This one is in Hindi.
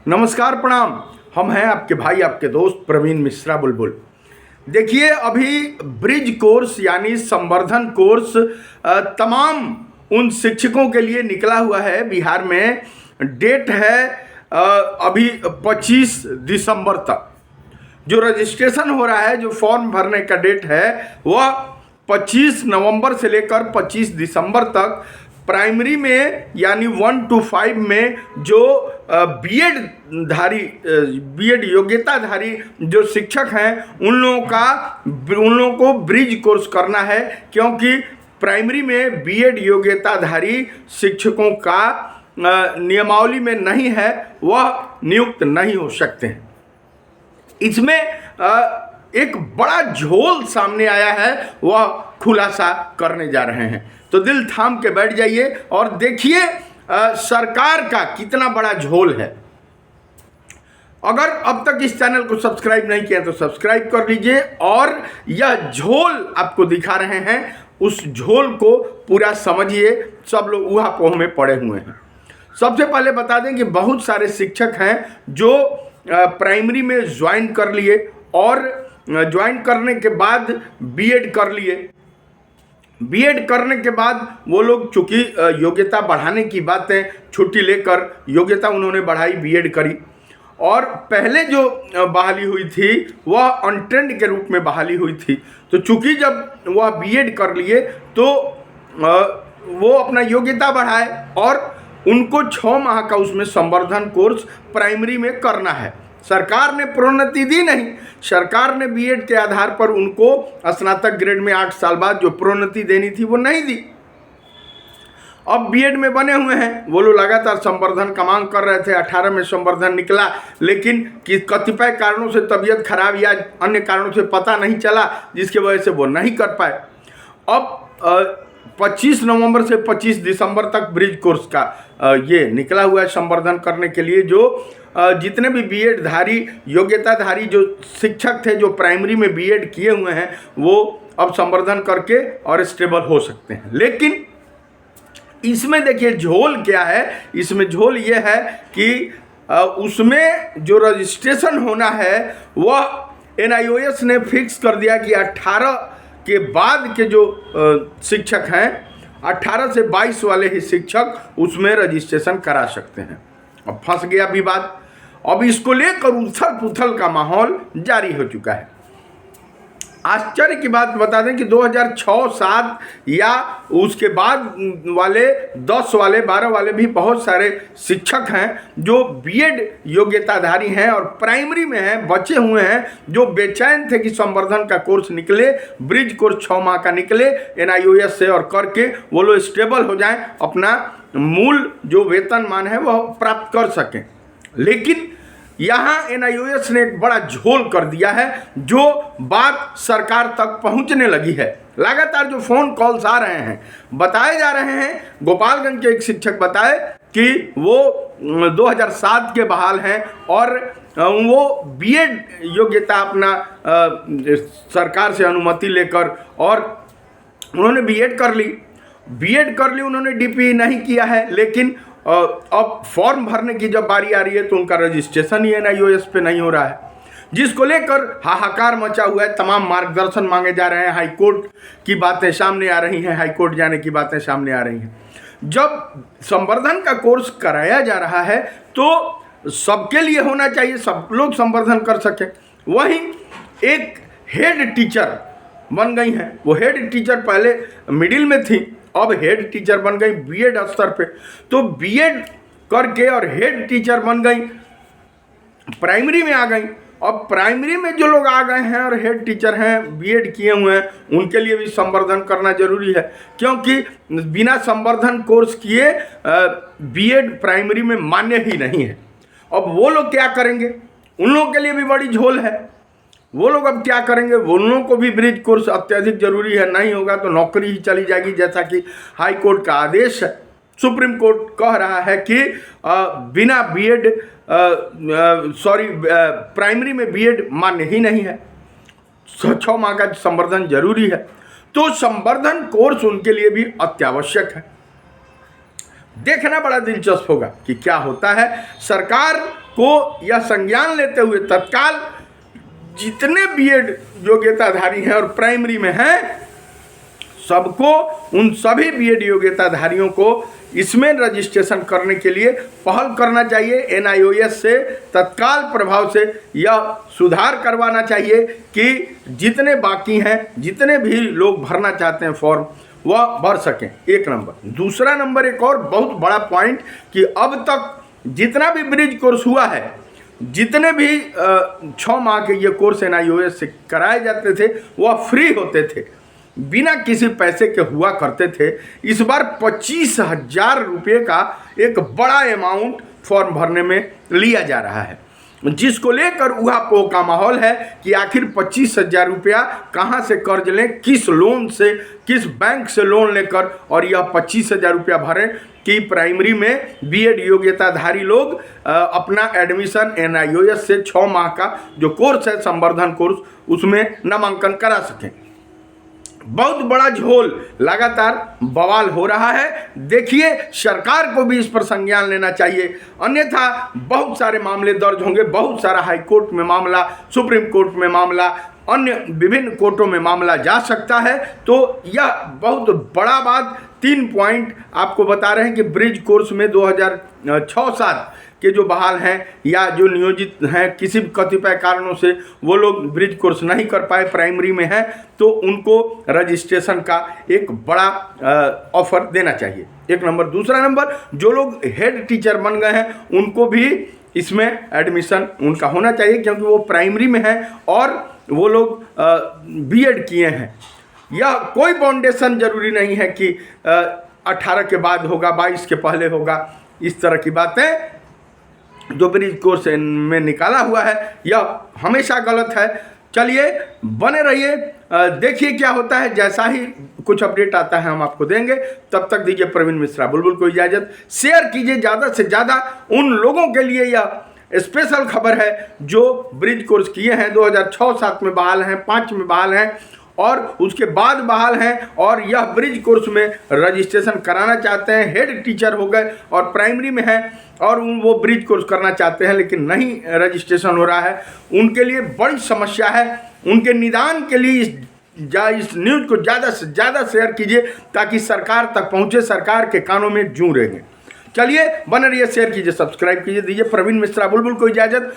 नमस्कार, प्रणाम। हम हैं आपके भाई, आपके दोस्त प्रवीण मिश्रा बुलबुल। देखिए, अभी ब्रिज कोर्स यानी संवर्धन कोर्स तमाम उन शिक्षकों के लिए निकला हुआ है। बिहार में डेट है अभी 25 दिसंबर तक जो रजिस्ट्रेशन हो रहा है, जो फॉर्म भरने का डेट है वह 25 नवंबर से लेकर 25 दिसंबर तक प्राइमरी में यानी 1 to 5 में जो बीएड योग्यताधारी जो शिक्षक हैं उन लोगों को ब्रिज कोर्स करना है, क्योंकि प्राइमरी में बीएड योग्यताधारी शिक्षकों का नियमावली में नहीं है, वह नियुक्त नहीं हो सकते हैं। इसमें एक बड़ा झोल सामने आया है, वह खुलासा करने जा रहे हैं। तो दिल थाम के बैठ जाइए और देखिए सरकार का कितना बड़ा झोल है। अगर अब तक इस चैनल को सब्सक्राइब नहीं किया तो सब्सक्राइब कर लीजिए, और यह झोल आपको दिखा रहे हैं, उस झोल को पूरा समझिए। सब लोग ऊहापोह में पड़े हुए हैं। सबसे पहले बता दें कि बहुत सारे शिक्षक हैं जो प्राइमरी में ज्वाइन कर लिए और ज्वाइन करने के बाद बीएड कर लिए। बीएड करने के बाद वो लोग चूँकि योग्यता बढ़ाने की बातें, छुट्टी लेकर योग्यता उन्होंने बढ़ाई, बीएड करी, और पहले जो बहाली हुई थी वह अनट्रेंड के रूप में बहाली हुई थी। तो चूँकि जब वह बीएड कर लिए तो वो अपना योग्यता बढ़ाए और उनको 6 माह का उसमें संवर्धन कोर्स प्राइमरी में करना है। सरकार ने प्रोन्नति दी नहीं, सरकार ने बीएड के आधार पर उनको स्नातक ग्रेड में 8 साल बाद जो प्रोन्नति देनी थी वो नहीं दी। अब बीएड में बने हुए हैं, वो लोग लगातार संवर्धन का मांग कर रहे थे। 18 में संवर्धन निकला, लेकिन कतिपय कारणों से तबीयत खराब या अन्य कारणों से पता नहीं चला, जिसकी वजह से वो नहीं कर पाए। अब 25 नवंबर से 25 दिसंबर तक ब्रिज कोर्स का ये निकला हुआ है संवर्धन करने के लिए। जो जितने भी बीएड धारी योग्यताधारी जो शिक्षक थे जो प्राइमरी में बीएड किए हुए हैं, वो अब संवर्धन करके और स्टेबल हो सकते हैं। लेकिन इसमें देखिए झोल क्या है। इसमें झोल ये है कि उसमें जो रजिस्ट्रेशन होना है वह एनआईओएस ने फिक्स कर दिया कि 18 के बाद के जो शिक्षक हैं, 18 से 22 वाले ही शिक्षक उसमें रजिस्ट्रेशन करा सकते हैं। अब फंस गया विवाद। अब इसको लेकर उथल पुथल का माहौल जारी हो चुका है। आश्चर्य की बात बता दें कि 2006-07 या उसके बाद वाले 10 वाले 12 वाले भी बहुत सारे शिक्षक हैं जो बीएड योग्यताधारी हैं और प्राइमरी में हैं, बचे हुए हैं, जो बेचैन थे कि संवर्धन का कोर्स निकले, ब्रिज कोर्स 6 माह का निकले एनआईओएस से, और करके वो लोग स्टेबल हो जाएं, अपना मूल जो वेतनमान है वह प्राप्त कर सकें। लेकिन यहाँ एनआईओएस ने एक बड़ा झोल कर दिया है, जो बात सरकार तक पहुँचने लगी है। लगातार जो फ़ोन कॉल्स आ रहे हैं, बताए जा रहे हैं, गोपालगंज के एक शिक्षक बताए कि वो 2007 के बहाल हैं और वो बीएड योग्यता अपना सरकार से अनुमति लेकर और उन्होंने बीएड कर ली। उन्होंने डीपी नहीं किया है, लेकिन अब फॉर्म भरने की जब बारी आ रही है तो उनका रजिस्ट्रेशन ही एनआईओएस पे नहीं हो रहा है, जिसको लेकर हाहाकार मचा हुआ है। तमाम मार्गदर्शन मांगे जा रहे हैं, हाईकोर्ट की बातें सामने आ रही हैं, हाईकोर्ट जाने की बातें सामने आ रही हैं। जब संवर्धन का कोर्स कराया जा रहा है तो सबके लिए होना चाहिए, सब लोग संवर्धन कर सकें। वहीं एक हेड टीचर बन गई हैं, वो हेड टीचर पहले मिडिल में थी, अब हेड टीचर बन गई बीएड स्तर पे। तो बीएड करके और हेड टीचर बन गई, प्राइमरी में आ गई। अब प्राइमरी में जो लोग आ गए हैं और हेड टीचर हैं, बीएड किए हुए हैं, उनके लिए भी संवर्धन करना जरूरी है, क्योंकि बिना संवर्धन कोर्स किए बीएड प्राइमरी में मान्य ही नहीं है। अब वो लोग क्या करेंगे? उन लोगों के लिए भी बड़ी झोल है। वो लोग अब क्या करेंगे? उन लोगों को भी ब्रिज कोर्स अत्यधिक जरूरी है, नहीं होगा तो नौकरी ही चली जाएगी, जैसा कि हाई कोर्ट का आदेश है। सुप्रीम कोर्ट कह रहा है कि बिना बीएड प्राइमरी में बीएड मान्य ही नहीं है, 6 माह का संवर्धन जरूरी है। तो संवर्धन कोर्स उनके लिए भी अत्यावश्यक है। देखना बड़ा दिलचस्प होगा कि क्या होता है। सरकार को यह संज्ञान लेते हुए तत्काल जितने बीएड योग्यताधारी हैं और प्राइमरी में हैं, सबको, उन सभी बीएड योग्यताधारियों को इसमें रजिस्ट्रेशन करने के लिए पहल करना चाहिए। एनआईओएस से तत्काल प्रभाव से यह सुधार करवाना चाहिए कि जितने बाकी हैं, जितने भी लोग भरना चाहते हैं फॉर्म, वह भर सकें। एक नंबर। दूसरा नंबर, एक और बहुत बड़ा पॉइंट कि अब तक जितना भी ब्रिज कोर्स हुआ है, जितने भी 6 माह के ये कोर्स एनआईओएस से कराए जाते थे, वह फ्री होते थे, बिना किसी पैसे के हुआ करते थे। इस बार 25,000 रुपये का एक बड़ा अमाउंट फॉर्म भरने में लिया जा रहा है, जिसको लेकर उहापोह का माहौल है कि आखिर 25,000 रुपया कहाँ से कर्ज लें, किस लोन से, किस बैंक से लोन लेकर और यह 25,000 रुपया भरें कि प्राइमरी में बीएड योग्यताधारी लोग अपना एडमिशन एनआईओएस से 6 माह का जो कोर्स है, संवर्धन कोर्स, उसमें नामांकन करा सकें। बहुत बड़ा झोल, लगातार बवाल हो रहा है। देखिए, सरकार को भी इस पर संज्ञान लेना चाहिए, अन्यथा बहुत सारे मामले दर्ज होंगे, बहुत सारा हाई कोर्ट में मामला, सुप्रीम कोर्ट में मामला, अन्य विभिन्न कोर्टों में मामला जा सकता है। तो यह बहुत बड़ा बात, 3 पॉइंट आपको बता रहे हैं कि ब्रिज कोर्स में 2006-07 के जो बहाल हैं या जो नियोजित हैं, किसी कतिपय कारणों से वो लोग ब्रिज कोर्स नहीं कर पाए, प्राइमरी में हैं, तो उनको रजिस्ट्रेशन का एक बड़ा ऑफर देना चाहिए। एक नंबर। दूसरा नंबर, जो लोग हेड टीचर बन गए हैं, उनको भी इसमें एडमिशन उनका होना चाहिए, क्योंकि वो प्राइमरी में हैं और वो लोग बीएड किए हैं। यह कोई बाउंडेशन जरूरी नहीं है कि 18 के बाद होगा, 22 के पहले होगा। इस तरह की बातें जो ब्रिज कोर्स में निकाला हुआ है, यह हमेशा गलत है। चलिए, बने रहिए, देखिए क्या होता है। जैसा ही कुछ अपडेट आता है हम आपको देंगे। तब तक दीजिए प्रवीण मिश्रा बुलबुल को इजाज़त। शेयर कीजिए ज़्यादा से ज़्यादा, उन लोगों के लिए यह स्पेशल खबर है जो ब्रिज कोर्स किए हैं, 2006-07 में बहाल हैं, 5 में बहाल हैं और उसके बाद बहाल हैं, और यह ब्रिज कोर्स में रजिस्ट्रेशन कराना चाहते हैं, हेड टीचर हो गए और प्राइमरी में हैं और वो ब्रिज कोर्स करना चाहते हैं लेकिन नहीं रजिस्ट्रेशन हो रहा है। उनके लिए बड़ी समस्या है। उनके निदान के लिए इस न्यूज़ को ज़्यादा से ज़्यादा शेयर कीजिए ताकि सरकार तक पहुँचे, सरकार के कानों में जूं रहेंगे। चलिए, बने रहिए, शेयर कीजिए, सब्सक्राइब कीजिए। दीजिए प्रवीण मिश्रा बुलबुल को इजाज़त।